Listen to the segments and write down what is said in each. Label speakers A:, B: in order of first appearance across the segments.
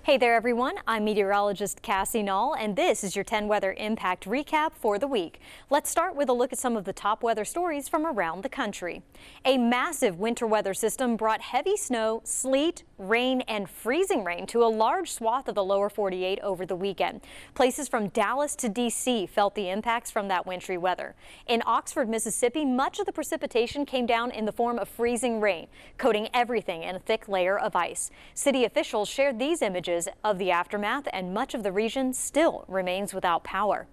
A: Hey there everyone, I'm meteorologist Cassie Knoll and this is your 10 weather impact recap for the week. Let's start with a look at some of the top weather stories from around the country. A massive winter weather system brought heavy snow, sleet, rain and freezing rain to a large swath of the lower 48 over the weekend. Places from Dallas to D.C. felt the impacts from that wintry weather. In Oxford, Mississippi, much of the precipitation came down in the form of freezing rain, coating everything in a thick layer of ice. City officials shared these images of the aftermath, and much of the region still remains without power.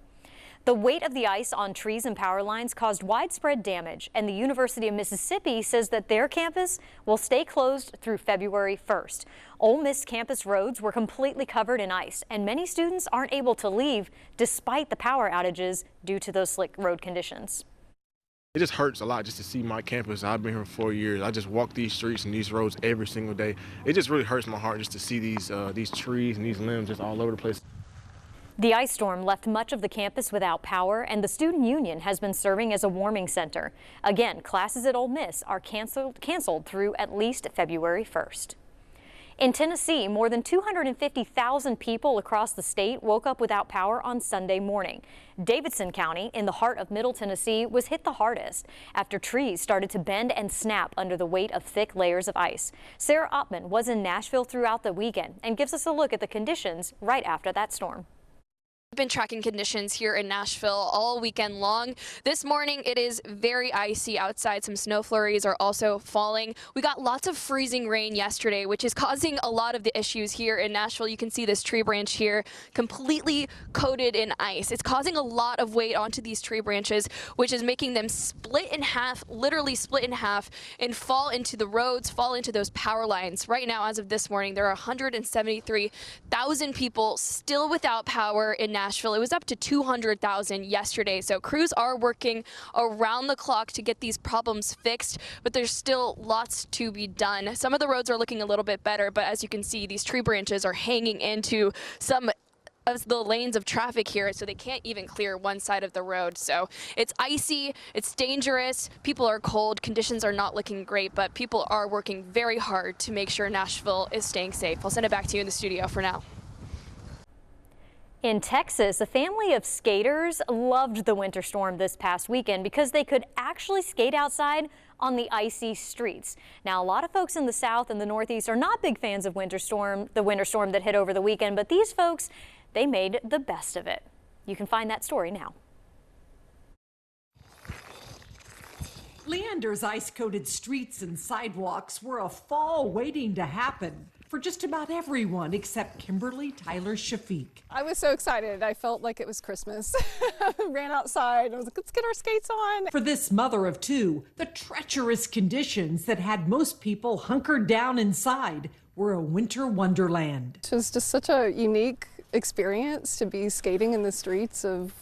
A: The weight of the ice on trees and power lines caused widespread damage, and the University of Mississippi says that their campus will stay closed through February 1st. Ole Miss campus roads were completely covered in ice, and many students aren't able to leave despite the power outages due to those slick road conditions.
B: It just hurts a lot just to see my campus. I've been here for 4 years. I just walk these streets and these roads every single day. It just really hurts my heart just to see these trees and these limbs just all over the place.
A: The ice storm left much of the campus without power, and the student union has been serving as a warming center. Again, classes at Ole Miss are canceled through at least February 1st. In Tennessee, more than 250,000 people across the state woke up without power on Sunday morning. Davidson County, in the heart of Middle Tennessee, was hit the hardest after trees started to bend and snap under the weight of thick layers of ice. Sarah Ottman was in Nashville throughout the weekend and gives us a look at the conditions right after that storm.
C: We've been tracking conditions here in Nashville all weekend long. This morning it is very icy outside. Some snow flurries are also falling. We got lots of freezing rain yesterday, which is causing a lot of the issues here in Nashville. You can see this tree branch here completely coated in ice. It's causing a lot of weight onto these tree branches, which is making them split in half, literally split in half, and fall into the roads, fall into those power lines. Right now, as of this morning, there are 173,000 people still without power in Nashville. It was up to 200,000 yesterday, so crews are working around the clock to get these problems fixed, but there's still lots to be done. Some of the roads are looking a little bit better, but as you can see, these tree branches are hanging into some of the lanes of traffic here, so they can't even clear one side of the road. So it's icy, it's dangerous, people are cold, conditions are not looking great, but people are working very hard to make sure Nashville is staying safe. I'll send it back to you in the studio for now.
A: In Texas, a family of skaters loved the winter storm this past weekend because they could actually skate outside on the icy streets. Now, a lot of folks in the South and the Northeast are not big fans of the winter storm that hit over the weekend, but these folks, they made the best of it. You can find that story now.
D: Leander's ice-coated streets and sidewalks were a fall waiting to happen for just about everyone except Kimberly Tyler Shafiq.
E: I was so excited. I felt like it was Christmas. Ran outside. I was like, let's get our skates on.
D: For this mother of two, the treacherous conditions that had most people hunkered down inside were a winter wonderland.
E: It was just such a unique experience to be skating in the streets of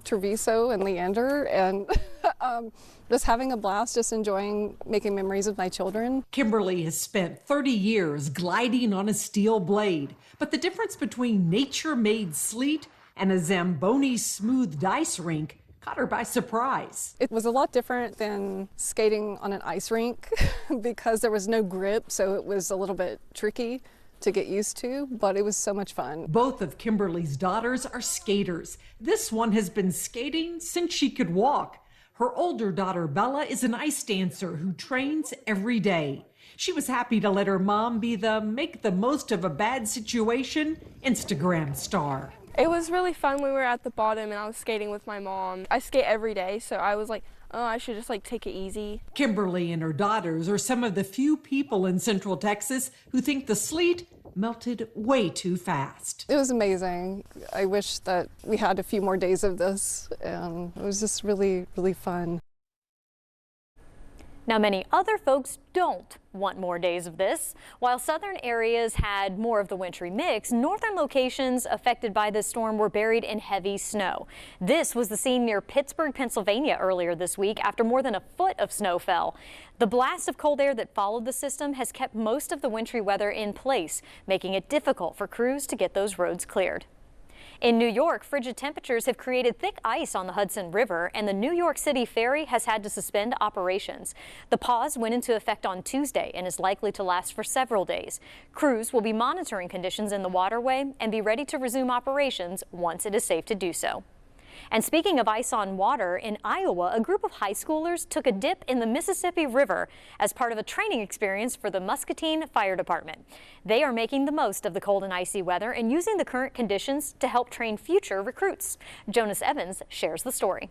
E: Treviso and Leander, and just having a blast, just enjoying making memories with my children.
D: Kimberly has spent 30 years gliding on a steel blade, but the difference between nature-made sleet and a Zamboni smoothed ice rink caught her by surprise.
E: It was a lot different than skating on an ice rink because there was no grip, so it was a little bit tricky to get used to, but it was so much fun.
D: Both of Kimberly's daughters are skaters. This one has been skating since she could walk. Her older daughter, Bella, is an ice dancer who trains every day. She was happy to let her mom be the make the most of a bad situation Instagram star.
F: It was really fun. We were at the bottom and I was skating with my mom. I skate every day, so I was like, oh, I should just take it easy.
D: Kimberly and her daughters are some of the few people in Central Texas who think the sleet melted way too fast.
E: It was amazing. I wish that we had a few more days of this, and it was just really, really fun.
A: Now, many other folks don't want more days of this. While southern areas had more of the wintry mix, northern locations affected by this storm were buried in heavy snow. This was the scene near Pittsburgh, Pennsylvania earlier this week after more than a foot of snow fell. The blast of cold air that followed the system has kept most of the wintry weather in place, making it difficult for crews to get those roads cleared. In New York, frigid temperatures have created thick ice on the Hudson River, and the New York City ferry has had to suspend operations. The pause went into effect on Tuesday and is likely to last for several days. Crews will be monitoring conditions in the waterway and be ready to resume operations once it is safe to do so. And speaking of ice on water, in Iowa, a group of high schoolers took a dip in the Mississippi River as part of a training experience for the Muscatine Fire Department. They are making the most of the cold and icy weather and using the current conditions to help train future recruits. Jonas Evans shares the story.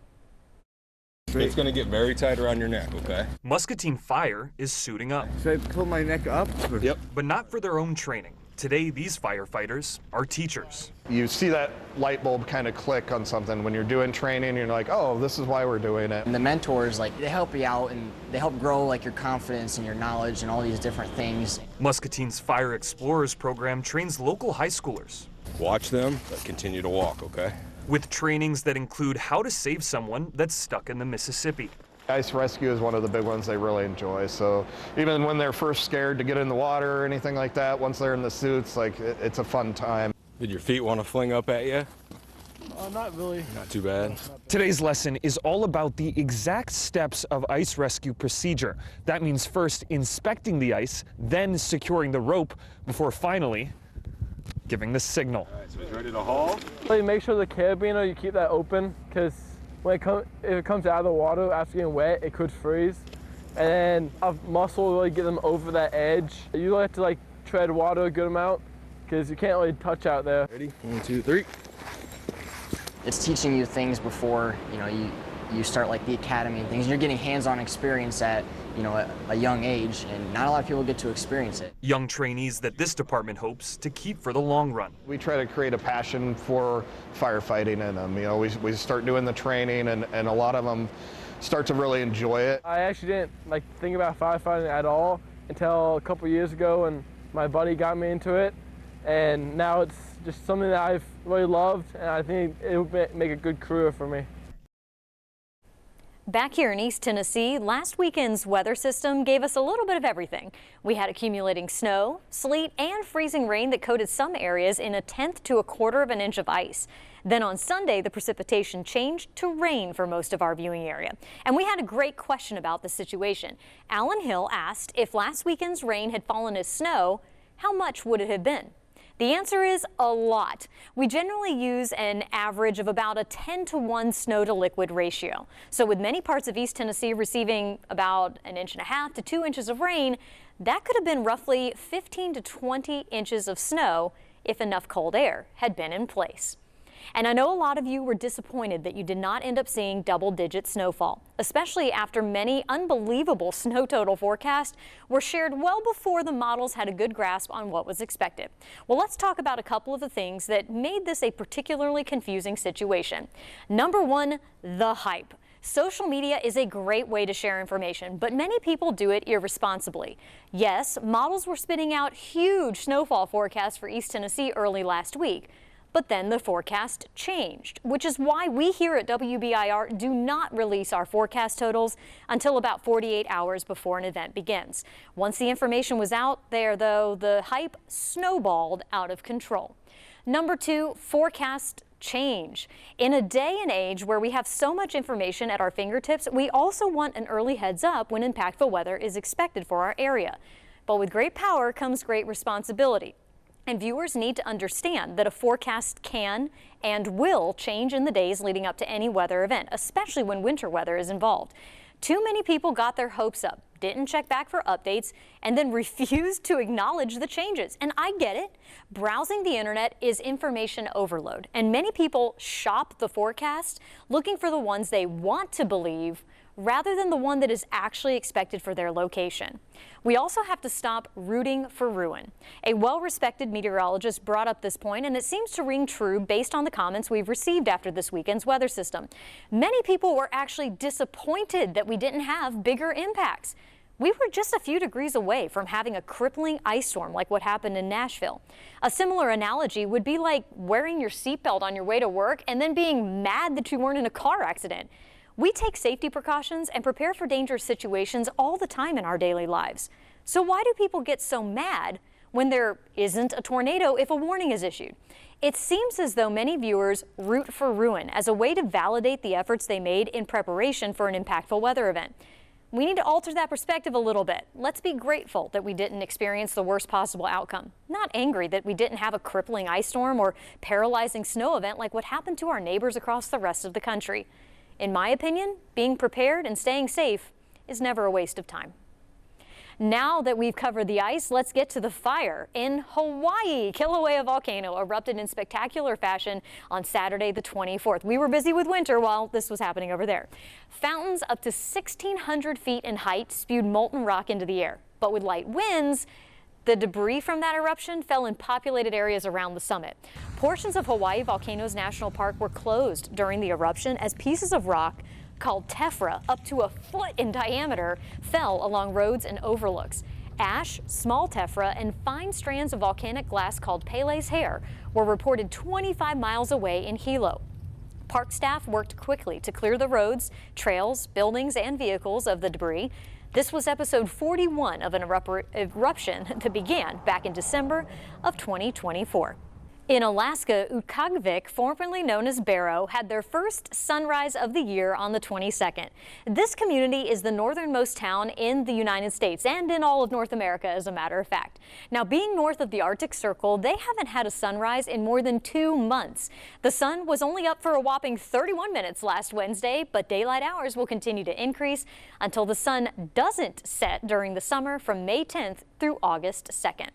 G: It's going to get very tight around your neck, okay?
H: Muscatine Fire is suiting up.
B: Should I pull my neck up?
G: Yep.
H: But not for their own training. Today, these firefighters are teachers.
I: You see that light bulb kind of click on something when you're doing training. You're like, oh, this is why we're doing it.
J: And the mentors, they help you out and they help grow your confidence and your knowledge and all these different things.
H: Muscatine's Fire Explorers program trains local high schoolers.
G: Watch them, but continue to walk, okay?
H: With trainings that include how to save someone that's stuck in the Mississippi.
I: Ice rescue is one of the big ones they really enjoy. So even when they're first scared to get in the water or anything like that, once they're in the suits, it's a fun time.
G: Did your feet want to fling up at you?
B: Not really.
G: Not too bad.
K: Today's lesson is all about the exact steps of ice rescue procedure. That means first inspecting the ice, then securing the rope, before finally giving the signal.
G: All right, so he's ready to haul.
L: Make sure the carabiner, you keep that open, because if it comes out of the water after getting wet, it could freeze. And then a muscle will really get them over that edge. You have to tread water a good amount because you can't really touch out there.
G: Ready? 1, 2, 3.
J: It's teaching you things before, you start the academy and things. You're getting hands-on experience at, a young age, and not a lot of people get to experience it.
H: Young trainees that this department hopes to keep for the long run.
I: We try to create a passion for firefighting in them. We start doing the training and a lot of them start to really enjoy it.
L: I actually didn't think about firefighting at all until a couple years ago, and my buddy got me into it. And now it's just something that I've really loved, and I think it would make a good career for me.
A: Back here in East Tennessee, last weekend's weather system gave us a little bit of everything. We had accumulating snow, sleet, and freezing rain that coated some areas in 1/10 to 1/4 of an inch of ice. Then on Sunday, the precipitation changed to rain for most of our viewing area. And we had a great question about the situation. Alan Hill asked if last weekend's rain had fallen as snow, how much would it have been? The answer is a lot. We generally use an average of about a 10-to-1 snow to liquid ratio. So with many parts of East Tennessee receiving about 1.5 to 2 inches of rain, that could have been roughly 15 to 20 inches of snow if enough cold air had been in place. And I know a lot of you were disappointed that you did not end up seeing double-digit snowfall, especially after many unbelievable snow total forecasts were shared well before the models had a good grasp on what was expected. Well, let's talk about a couple of the things that made this a particularly confusing situation. Number one, the hype. Social media is a great way to share information, but many people do it irresponsibly. Yes, models were spitting out huge snowfall forecasts for East Tennessee early last week. But then the forecast changed, which is why we here at WBIR do not release our forecast totals until about 48 hours before an event begins. Once the information was out there, though, the hype snowballed out of control. Number two, forecast change. In a day and age where we have so much information at our fingertips, we also want an early heads up when impactful weather is expected for our area. But with great power comes great responsibility. And viewers need to understand that a forecast can and will change in the days leading up to any weather event, especially when winter weather is involved. Too many people got their hopes up, didn't check back for updates, and then refused to acknowledge the changes. And I get it. Browsing the internet is information overload, and many people shop the forecast looking for the ones they want to believe rather than the one that is actually expected for their location. We also have to stop rooting for ruin. A well-respected meteorologist brought up this point, and it seems to ring true based on the comments we've received after this weekend's weather system. Many people were actually disappointed that we didn't have bigger impacts. We were just a few degrees away from having a crippling ice storm like what happened in Nashville. A similar analogy would be like wearing your seatbelt on your way to work and then being mad that you weren't in a car accident. We take safety precautions and prepare for dangerous situations all the time in our daily lives. So why do people get so mad when there isn't a tornado if a warning is issued. It seems as though many viewers root for ruin as a way to validate the efforts they made in preparation for an impactful weather event. We need to alter that perspective a little bit. Let's be grateful that we didn't experience the worst possible outcome, not angry that we didn't have a crippling ice storm or paralyzing snow event like what happened to our neighbors across the rest of the country. In my opinion, being prepared and staying safe is never a waste of time. Now that we've covered the ice, let's get to the fire. In Hawaii, Kilauea volcano erupted in spectacular fashion on Saturday the 24th. We were busy with winter while this was happening over there. Fountains up to 1,600 feet in height spewed molten rock into the air. But with light winds, the debris from that eruption fell in populated areas around the summit. Portions of Hawaii Volcanoes National Park were closed during the eruption as pieces of rock called tephra, up to a foot in diameter, fell along roads and overlooks. Ash, small tephra, and fine strands of volcanic glass called Pele's hair were reported 25 miles away in Hilo. Park staff worked quickly to clear the roads, trails, buildings, and vehicles of the debris. This was episode 41 of an eruption that began back in December of 2024. In Alaska, Utqiagvik, formerly known as Barrow, had their first sunrise of the year on the 22nd. This community is the northernmost town in the United States and in all of North America, as a matter of fact. Now, being north of the Arctic Circle, they haven't had a sunrise in more than 2 months. The sun was only up for a whopping 31 minutes last Wednesday, but daylight hours will continue to increase until the sun doesn't set during the summer from May 10th through August 2nd.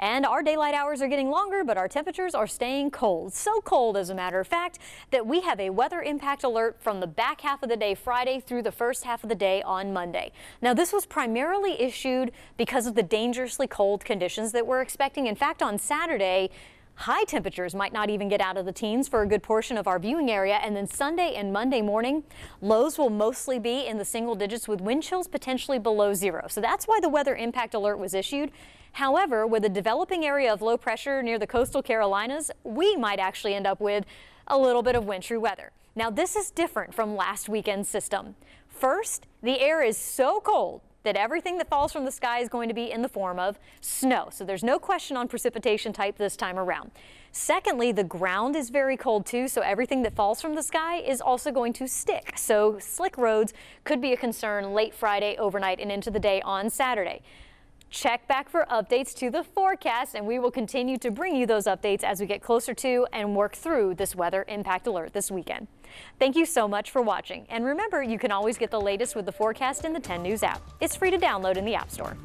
A: And our daylight hours are getting longer, but our temperatures are staying cold. So cold, as a matter of fact, that we have a weather impact alert from the back half of the day Friday through the first half of the day on Monday. Now, this was primarily issued because of the dangerously cold conditions that we're expecting. In fact, on Saturday, high temperatures might not even get out of the teens for a good portion of our viewing area. And then Sunday and Monday morning, lows will mostly be in the single digits with wind chills potentially below zero. So that's why the weather impact alert was issued. However, with a developing area of low pressure near the coastal Carolinas, we might actually end up with a little bit of wintry weather. Now, this is different from last weekend's system. First, the air is so cold that everything that falls from the sky is going to be in the form of snow. So there's no question on precipitation type this time around. Secondly, the ground is very cold too, so everything that falls from the sky is also going to stick. So slick roads could be a concern late Friday, overnight, and into the day on Saturday. Check back for updates to the forecast, and we will continue to bring you those updates as we get closer to and work through this weather impact alert this weekend. Thank you so much for watching. And remember, you can always get the latest with the forecast in the 10 News app. It's free to download in the App Store.